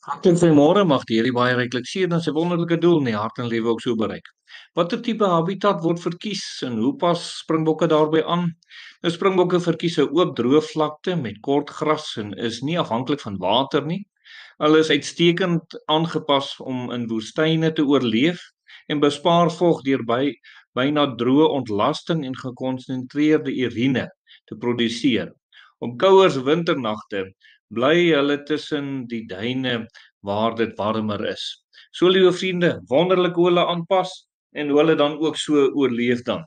Hartlik goeiemôre, mag die Here baie ryklik seën en sy wonderlike doel in die hart en lewe ook so bereik. Watter tipe habitat word verkies en hoe pas springbokke daarbey aan? Nou springbokke verkies 'n oop droë vlakte met kort gras en is nie afhanklik van water nie. Hulle is uitstekend aangepas om in woestyne te oorleef en bespaar vog deur byna droë ontlasting en gekonsentreerde urine te produseer. Op kouer winternagte bly hulle tussen die duine waar dit warmer is. So liewe vriende, wonderlik hoe hulle aanpas en hoe hulle dan ook so oorleef dan.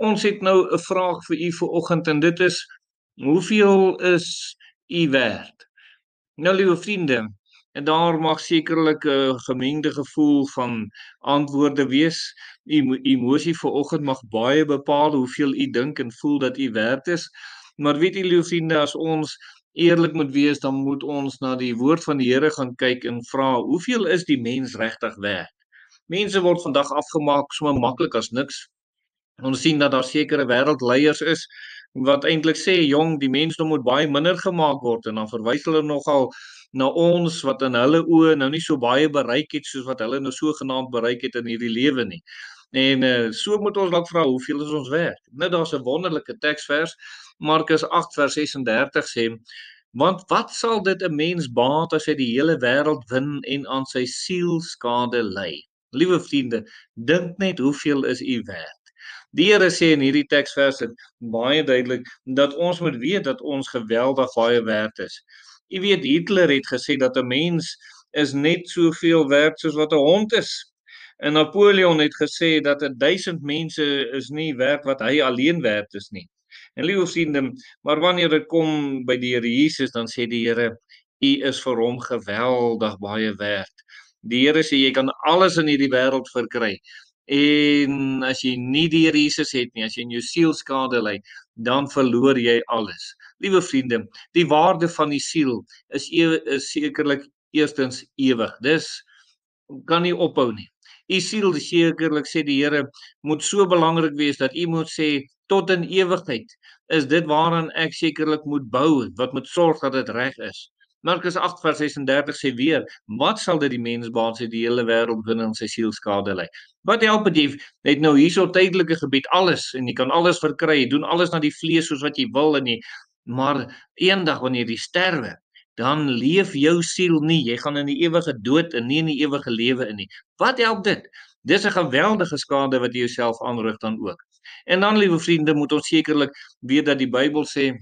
Ons het nou 'n vraag vir u vanoggend en dit is: hoeveel is u werd? Nou liewe vriende, en daar mag sekerlik 'n gemengde gevoel van antwoorde wees. Emosie vanoggend mag baie bepaal hoeveel u dink en voel dat u werd is. Maar weet u liewe vriende, as ons eerlik moet wees, dan moet ons na die woord van die Here gaan kyk en vra, hoeveel is die mens regtig werd? Mense word vandag afgemaak so maklik as niks. Ons sien dat daar sekere wêreldleiers is wat eintlik sê jong, die mensdom moet baie minder gemaak word en dan verwys hulle nogal na ons wat in hulle oë nou nie so baie bereik het soos wat hulle nou sogenaamd bereik het in hierdie lewe nie. En so moet ons dalk vra, hoeveel is ons werd? Nou daar's 'n wonderlike teksvers, Markus 8 vers 36 sê: want wat sal dit 'n mens baat as hy die hele wêreld win en aan sy siel skade ly? Liewe vriende, dink net hoeveel is u werd? Die Here sê in hierdie teksverse baie duidelik dat ons moet weet dat ons geweldig baie werd is. Jy weet, Hitler het gesê dat 'n mens is net soveel werd soos wat 'n hond is. En Napoleon het gesê dat 1000 mense is nie werd wat hy alleen werd is nie. En liewe vriende, maar wanneer dit kom by die Here Jesus, dan sê die Here, u is vir hom geweldig baie werd. Die Here sê jy kan alles in hierdie wêreld verkry. En as jy nie die Here Jesus het nie, as jy in jou siel skade ly, dan verloor jy alles. Liewe vriende, die waarde van die siel is sekerlik eerstens ewig. Dis kan nie ophou nie. U siel, sekerlik sê die Here, moet so belangrik wees dat u moet sê tot in ewigheid is dit waaraan ek sekerlik moet bou, wat moet sorg dat dit reg is. Markus 8 vers 36 sê weer, wat sal dit die mens baat as hy die hele wêreld wen en sy siel skade ly? Wat help dit jy het nou hierso tydelike gebied alles en jy kan alles verkry, jy doen alles na die vlees soos wat jy wil en jy, maar eendag wanneer jy sterwe, dan leef jou siel nie, jy gaan in die ewige dood en nie in die ewige lewe in nie. Wat help dit? Dis 'n geweldige skade wat jy jouself aanrig dan ook. En dan liewe vriende, moet ons sekerlik weet dat die Bybel sê